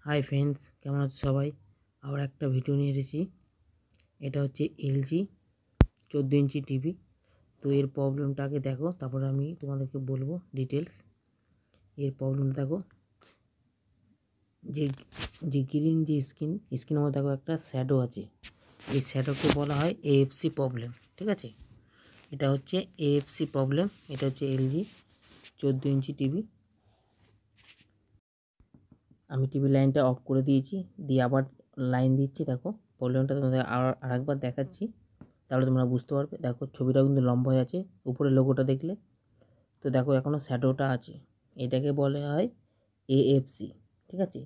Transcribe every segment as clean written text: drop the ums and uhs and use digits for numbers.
Hi friends, কেমন আছো সবাই? আবার একটা ভিডিও নিয়ে এসেছি। এটা হচ্ছে এলজি 14 ইঞ্চি টিভি। তো এর প্রবলেমটা আগে দেখো, তারপর আমি তোমাদেরকে বলবো ডিটেলস। এর প্রবলেমটা দেখো, যে যে গ্রিন যে স্ক্রিনের মধ্যে দেখো একটা শ্যাডো আছে। এই শ্যাডোকে বলা হয় এএফসি প্রবলেম। ঠিক আছে, এটা হচ্ছে এএফসি প্রবলেম। এটা হচ্ছে এলজি 14 ইঞ্চি টিভি। আমি টিভি লাইনটা অফ করে দিয়েছি, দিয়ে আবার লাইন দিচ্ছি। দেখো প্রবলেমটা তোমাদের আরেকবার দেখাচ্ছি, তাহলে তোমরা বুঝতে পারবে। দেখো ছবিটা কিন্তু লম্বা হয়ে আছে, উপরে লোগোটা দেখলে তো দেখো এখনও শ্যাডোটা আছে। এটাকে বলে হয় এএফসি। ঠিক আছে,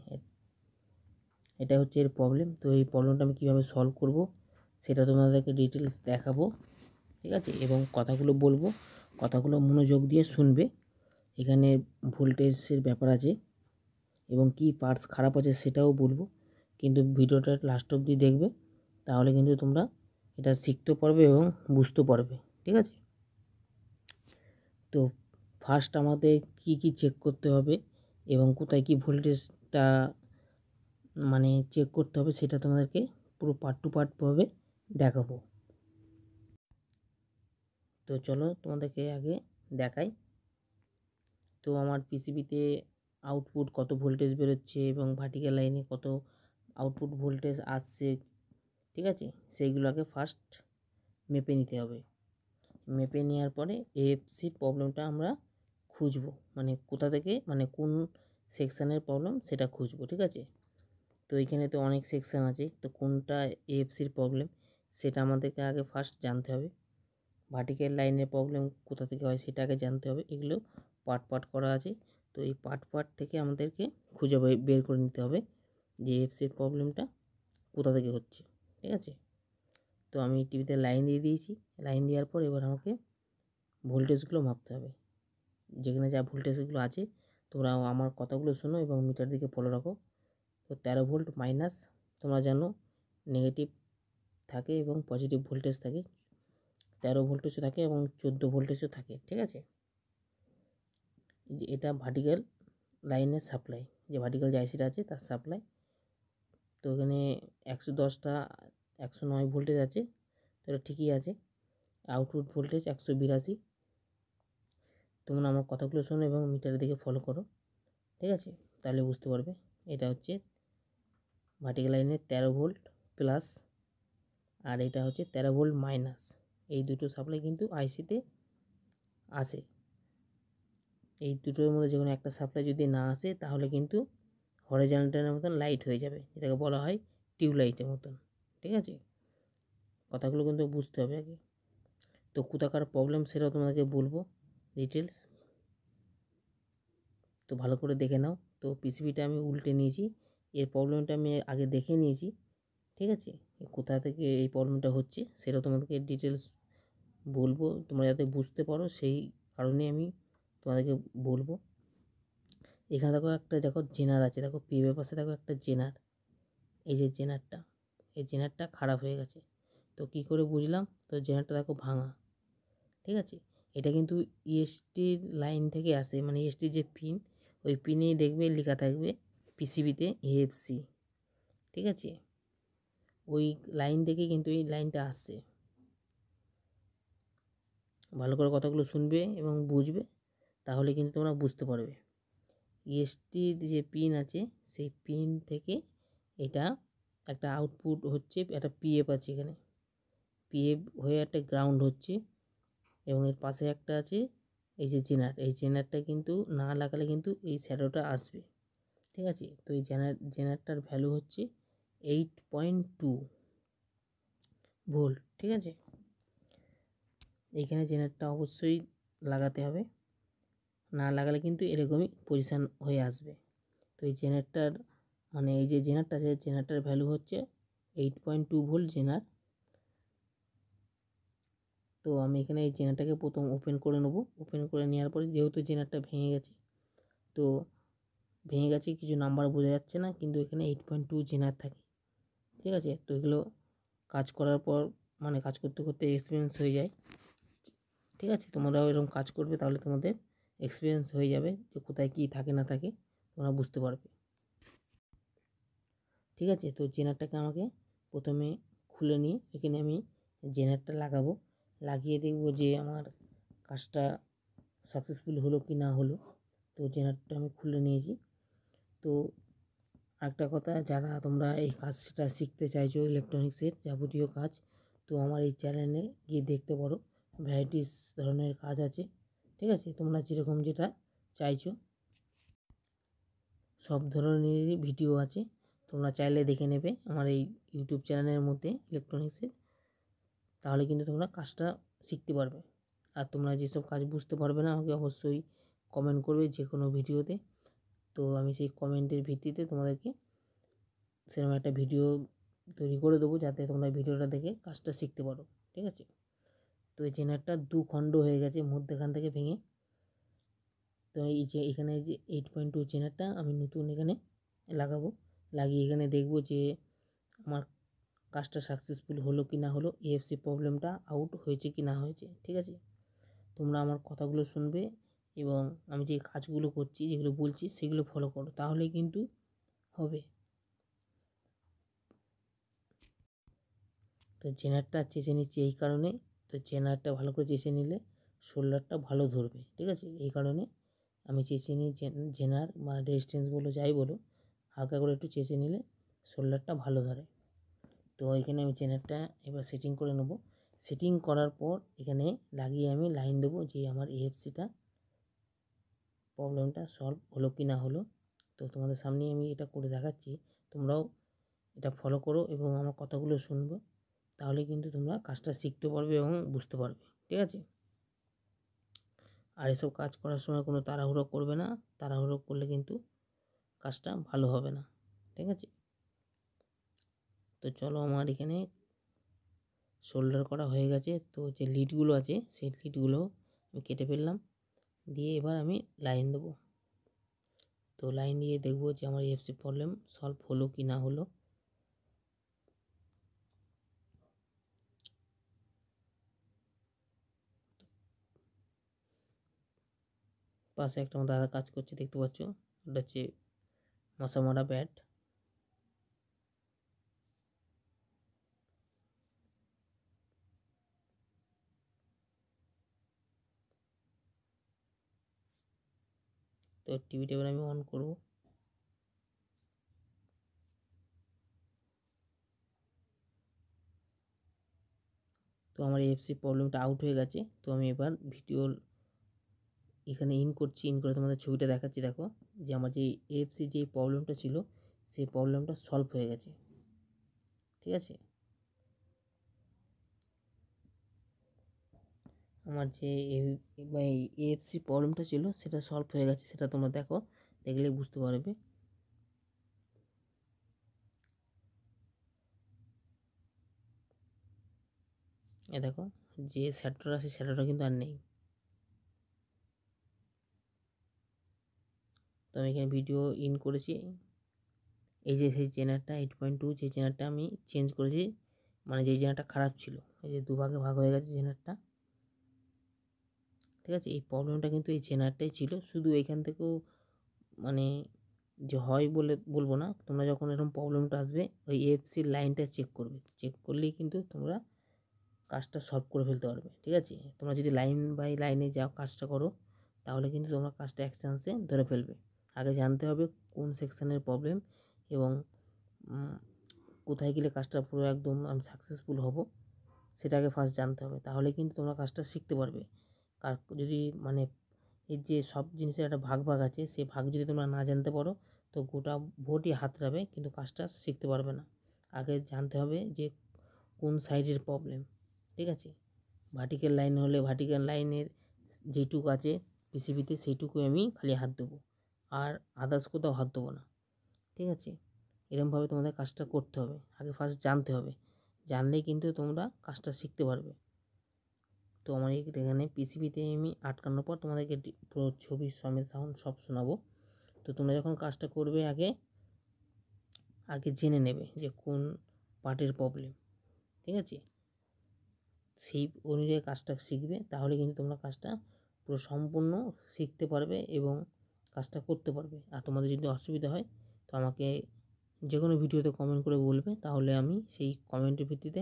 এটা হচ্ছে এর প্রবলেম। তো এই প্রবলেমটা আমি কীভাবে সলভ করব সেটা তোমাদেরকে ডিটেলস দেখাবো। ঠিক আছে, এবং কথাগুলো বলবো, কথাগুলো মনোযোগ দিয়ে শুনবে। এখানে ভোল্টেজের ব্যাপার আছে এবং কি পার্টস খারাপ আছে সেটাও বলবো, কিন্তু ভিডিওটা লাস্ট অবধি দেখবে, তাহলে কিন্তু তোমরা এটা শিখতে পারবে এবং বুঝতে পারবে। ঠিক আছে, তো ফার্স্ট আমাদের কি চেক করতে হবে এবং কোথায় কি ভোল্টেজটা চেক করতে হবে সেটা তোমাদেরকে পুরো পার্ট টু পার্টভাবে দেখাবো। তো চলো তোমাদেরকে আগে দেখাই। তো আমার পিসিবিতে আউটপুট কত ভোল্টেজ বেরোচ্ছে এবং ভার্টিক্যাল লাইনে কত আউটপুট ভোল্টেজ আসছে, ঠিক আছে, সেইগুলোকে ফার্স্ট মেপে নিতে হবে। মেপে নেওয়ার পরে এএফসির প্রবলেমটা আমরা খুঁজবো, কোথা থেকে কোন সেকশানের প্রবলেম সেটা খুঁজবো। ঠিক আছে, তো এইখানে তো অনেক সেকশান আছে, তো কোনটা এএফসির প্রবলেম সেটা আমাদেরকে আগে ফার্স্ট জানতে হবে। ভার্টিক্যাল লাইনের প্রবলেম কোথা থেকে হয় সেটা আগে জানতে হবে। এগুলো পার্ট করা আছে, তো এই পার্ট থেকে আমাদেরকে খুঁজে বের করে নিতে হবে যে এএফসির প্রবলেমটা কোথা থেকে হচ্ছে। ঠিক আছে, তো আমি টিভিতে লাইন দিয়ে দিয়েছি। লাইন দেওয়ার পর এবার আমাকে ভোল্টেজগুলো মাপতে হবে। যেখানে যা ভোল্টেজগুলো আছে তোমরা আমার কথাগুলো শোনো এবং মিটার দিকে ফলো রাখো। তো 13 ভোল্ট মাইনাস, তোমরা জানো নেগেটিভ থাকে এবং পজিটিভ ভোল্টেজ থাকে। 13 ভোল্টেজও থাকে এবং 14 ভোল্টেজও থাকে। ঠিক আছে, যে এটা ভার্টিক্যাল লাইনের সাপ্লাই, যে ভার্টিক্যাল যে আইসিটা আছে তার সাপ্লাই। তো এখানে 110টা 109 ভোল্টেজ আছে, তো এটা ঠিকই আছে। Output voltage 182। তোমরা আমার কথাগুলো শোনো এবং মিটারের দিকে ফলো করো। ঠিক আছে, তাহলে বুঝতে পারবে। এটা হচ্ছে ভার্টিক্যাল লাইনের 13 ভোল্ট প্লাস, আর এটা হচ্ছে 13 ভোল্ট মাইনাস। এই দুটো সাপ্লাই কিন্তু আইসিতে আসে। এই দুটোর মধ্যে যে কোনো একটা সাপ্লাই যদি না আসে তাহলে কিন্তু হরিজন্টালের মতন লাইট হয়ে যাবে, যেটাকে বলা হয় টিউবলাইটের মতন। ঠিক আছে, কথাগুলো কিন্তু বুঝতে হবে আগে। তো কোথাকার প্রবলেম সেটাও তোমাদেরকে বলবো ডিটেলস, তো ভালো করে দেখে নাও। তো পিসিবিটা আমি উল্টে নিয়েছি, এর প্রবলেমটা আমি আগে দেখে নিয়েছি। ঠিক আছে, কোথা থেকে এই প্রবলেমটা হচ্ছে সেটা তোমাদেরকে ডিটেলস বলবো, তোমরা যাতে বুঝতে পারো সেই কারণে আমি তোমাদেরকে বলবো। এখানে দেখো জেনার আছে, দেখো পিএর পাশে দেখো একটা জেনার। এই যে জেনারটা, এই জেনারটা খারাপ হয়ে গেছে। তো কি করে বুঝলাম? তো জেনারটা দেখো ভাঙা। ঠিক আছে, এটা কিন্তু ইএসটির লাইন থেকে আসে, ইএসটির যে পিন, ওই পিনেই দেখবে লেখা থাকবে পিসিবিতে এএফসি। ঠিক আছে, ওই লাইন থেকে কিন্তু এই লাইনটা আসছে। ভালো করে কথাগুলো শুনবে এবং বুঝবে, তাহলে কিন্তু তোমরা বুঝতে পারবে। ইএসটির যে পিন আছে সেই পিন থেকে এটা একটা আউটপুট হচ্ছে, একটা পিএফ আছে এখানে, পিএফ হয়ে একটা গ্রাউন্ড হচ্ছে এবং এর পাশে একটা আছে এই যে জেনার। এই জেনারটা কিন্তু না লাগালে কিন্তু এই শ্যাডোটা আসবে। ঠিক আছে, তো এই জেনারটার ভ্যালু হচ্ছে 8.2 ভোল্ট। ঠিক আছে, এইখানে জেনারটা অবশ্যই লাগাতে হবে, না লাগালে কিন্তু এরকমই পজিশান হয়ে আসবে। তো এই জেনারটার এই যে জেনারটা আছে, জেনারটার ভ্যালু হচ্ছে 8.2 ভোল্ট জেনার। তো আমি এখানে এই জেনারটাকে প্রথম ওপেন করে নেব। ওপেন করে নেওয়ার পরে যেহেতু জেনারটা ভেঙে গেছে, তো ভেঙে গেছে কিছু নাম্বার বোঝা যাচ্ছে না, কিন্তু এখানে 8.2 জেনার থাকে। ঠিক আছে, তো এগুলো কাজ করার পর কাজ করতে করতে এক্সপিরিয়েন্স হয়ে যায়। ঠিক আছে, তোমরাও এরকম কাজ করবে, তাহলে তোমাদের এক্সপিরিয়েন্স হয়ে যাবে যে কোথায় কী থাকে না থাকে তোমরা বুঝতে পারবে। ঠিক আছে। তো জেনারটাকে আমাকে প্রথমে খুলে নিয়ে এখানে আমি জেনারটা লাগাবো, লাগিয়ে দেখব যে আমার কাজটা সাকসেসফুল হলো কি না হলো। তো জেনারটা আমি খুলে নিয়েছি। তো একটা কথা, যারা তোমরা এই কাজটা শিখতে চাইছো ইলেকট্রনিক্সের যাবতীয় কাজ, তো আমার এই চ্যানেলে গিয়ে দেখতে পারো, ভ্যারাইটিস ধরনের কাজ আছে। ঠিক আছে, তোমরা যেরকম যেটা চাইছো সব ধরনেরই ভিডিও আছে, তোমরা চাইলে দেখে নেবে আমার এই ইউটিউব চ্যানেলের মধ্যে ইলেকট্রনিক্সের। তাহলে কিন্তু তোমরা কাজটা শিখতে পারবে। আর তোমরা যেসব কাজ বুঝতে পারবে না আমাকে অবশ্যই কমেন্ট করবে যে কোনো ভিডিওতে। তো আমি সেই কমেন্টের ভিত্তিতে তোমাদেরকে সেরকম একটা ভিডিও তৈরি করে দেবো, যাতে তোমরা ভিডিওটা দেখে কাজটা শিখতে পারো। ঠিক আছে। তো এই জেনারটা 2 খণ্ড হয়ে গেছে মধ্যেখান থেকে ভেঙে। তো এই যে এখানে যে 8.2 জেনারটা আমি নতুন এখানে লাগাবো, লাগিয়ে এখানে দেখব যে আমার কাজটা সাকসেসফুল হলো কি না হলো, এএফসি প্রবলেমটা আউট হয়েছে কি না হয়েছে। ঠিক আছে, তোমরা আমার কথাগুলো শুনবে এবং আমি যে কাজগুলো করছি, যেগুলো বলছি সেগুলো ফলো করো, তাহলেই কিন্তু হবে। তো জেনারটা চেঁচে নিচ্ছি এই কারণে, তো জেনারটা ভালো করে চেঁচে নিলে শোল্ডারটা ভালো ধরবে। ঠিক আছে, এই কারণে আমি চেঁচে নিই। জেনার বা রেজিস্ট্যান্স বলো যাই বলো, হালকা করে একটু চেঁচে নিলে শোল্ডারটা ভালো ধরে। তো এখানে আমি জেনারটা এবার সেটিং করে নেব। সেটিং করার পর এখানে লাগিয়ে আমি লাইন দেবো যে আমার এএফসিটা প্রবলেমটা সলভ হলো কি না হলো। তো তোমাদের সামনে আমি এটা করে দেখাচ্ছি, তোমরাও এটা ফলো করো এবং আমার কথাগুলো শুনবে, তাহলে কিন্তু তোমরা কাজটা শিখতে পারবে এবং বুঝতে পারবে। ঠিক আছে, আর এসব কাজ করার সময় কোনো তাড়াহুড়ো করবে না, তাড়াহুড়ো করলে কিন্তু কাজটা ভালো হবে না। ঠিক আছে, তো চলো আমার এখানে শোল্ডার করা হয়ে গেছে। তো যে লিডগুলো আছে সেই লিডগুলো আমি কেটে ফেললাম, দিয়ে এবার আমি লাইন দেবো। তো লাইন দিয়ে দেখবো যে আমার এএফসি প্রবলেম সলভ হলো কি না হলো। পাশে একটা আমার দাদা কাজ করছে দেখতে পাচ্ছ, ওটা হচ্ছে মশা মারা ব্যাট। তো টিভিটা এবার আমি অন করব। তো আমার এএফসি প্রবলেমটা আউট হয়ে গেছে। তো আমি এবার ভিডিও এখানে ইন করছি, ইন করে তোমাদের ছবিটা দেখাচ্ছি। দেখো যে আমার যে এএফসি যে প্রবলেমটা ছিল সেই প্রবলেমটা সলভ হয়ে গেছে। ঠিক আছে, আমার যে এএফসি প্রবলেমটা ছিল সেটা সলভ হয়ে গেছে, সেটা তোমরা দেখো, দেখলে বুঝতে পারবে। এ দেখো যে শ্যাডোটা আছে শ্যাডোটা কিন্তু আর নেই। তো আমি এখানে ভিডিও ইন করেছি। এই যে সেই জেনারটা 8.2 যে জেনারটা আমি চেঞ্জ করেছি, মানে যে জেনারটা খারাপ ছিল, এই যে দুভাগে ভাগ হয়ে গেছে জেনারটা। ঠিক আছে, এই প্রবলেমটা কিন্তু এই জেনারটাই ছিল, শুধু এখান থেকেও মানে যে হয় বলে বলবো না। তোমরা যখন এরকম প্রবলেমটা আসবে ওই এএফসির লাইনটা চেক করবে, চেক করলেই কিন্তু তোমরা কাজটা সলভ করে ফেলতে পারবে। ঠিক আছে, তোমরা যদি লাইন বাই লাইনে যাও কাজটা করো, তাহলে কিন্তু তোমরা কাজটা এক চান্সে ধরে ফেলবে। আগে জানতে হবে কোন সেকশানের প্রবলেম এবং কোথায় গেলে কাজটা পুরো একদম আমি সাকসেসফুল হব, সেটাকে ফার্স্ট জানতে হবে, তাহলে কিন্তু তোমরা কাজটা শিখতে পারবে। আর যদি মানে এর যে সব জিনিসের একটা ভাগ ভাগ আছে, সেই ভাগ যদি তোমরা না জানতে পারো তো গোটা ভোটই হাতড়াবে, কিন্তু কাজটা শিখতে পারবে না। আগে জানতে হবে যে কোন সাইডের প্রবলেম। ঠিক আছে, ভার্টিক্যাল লাইন হলে ভার্টিক্যাল লাইনের যেইটুকু আছে পিসিবিতে সেইটুকু আমি খালি হাত দেবো, আর আদার্স কোথাও হাত দেবো না। ঠিক আছে, এরকমভাবে তোমাদের কাজটা করতে হবে, আগে ফার্স্ট জানতে হবে, জানলেই কিন্তু তোমরা কাজটা শিখতে পারবে। তো আমার এখানে পিসিবিতে আমি আটকানোর পর তোমাদেরকে পুরো ছবি সমেত সাউন্ড সব শোনাবো। তো তোমরা যখন কাজটা করবে আগে জেনে নেবে যে কোন পার্টের প্রবলেম। ঠিক আছে, সেই অনুযায়ী কাজটা শিখবে, তাহলে কিন্তু তোমরা কাজটা পুরো সম্পূর্ণ শিখতে পারবে এবং কাজটা করতে পারবে। আর তোমাদের যদি অসুবিধা হয় তো আমাকে যে কোনো ভিডিওতে কমেন্ট করে বলবে, তাহলে আমি সেই কমেন্টের ভিত্তিতে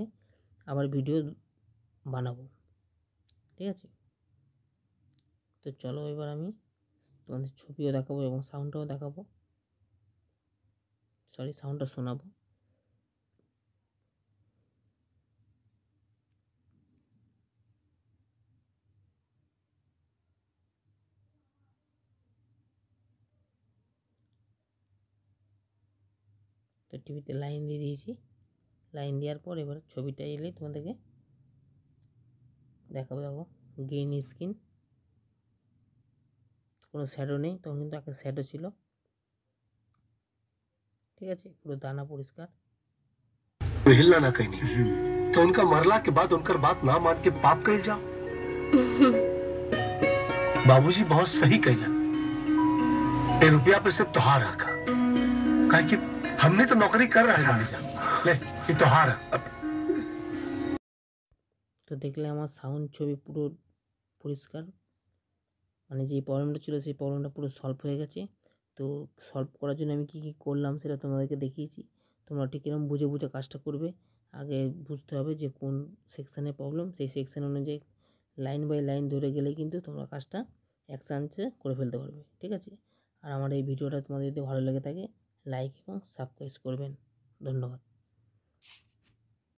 আবার ভিডিও বানাবো, ঠিক আছে। তো চলো এবার আমি তোমাদের ছবিও দেখাবো এবং সাউন্ডটাও দেখাবো, সাউন্ডটা শোনাবো। তো টিভিতে লাইন দিয়ে দিয়েছি, লাইন দেওয়ার পর এবার ছবিটা এলে তোমাদেরকে দেখাবো। দেখো গ্রিন স্ক্রিন, কোনো শ্যাডো নেই, তখন কিন্তু একটা শ্যাডো ছিল, ঠিক আছে। পুরো দানা পরিষ্কার। हिलना ना कहीं नहीं तो उनका मरला के बाद उनकर बात ना मान के पाप कर जाओ। बाबूजी बहुत सही कहला, ये रुपया पे सिर्फ त्योहार रखा, कहा कि हमने तो नौकरी कर रहा है ले ये त्योहार है। তো দেখলে আমার সাউন্ড ছবি পুরো পরিষ্কার, মানে যে প্রবলেমটা ছিল সেই প্রবলেমটা পুরো সলভ হয়ে গেছে। তো সলভ করার জন্য আমি কী কী করলাম সেটা তোমাদেরকে দেখিয়েছি। তোমরা ঠিক এরকম বুঝে বুঝে কাজটা করবে। আগে বুঝতে হবে যে কোন সেকশানে প্রবলেম, সেই সেকশান অনুযায়ী লাইন বাই লাইন ধরে গেলেই কিন্তু তোমরা কাজটা এক চান্সে করে ফেলতে পারবে, ঠিক আছে। আর আমার এই ভিডিওটা তোমাদের যদি ভালো লেগে থাকে লাইক এবং সাবস্ক্রাইব করবেন। ধন্যবাদ।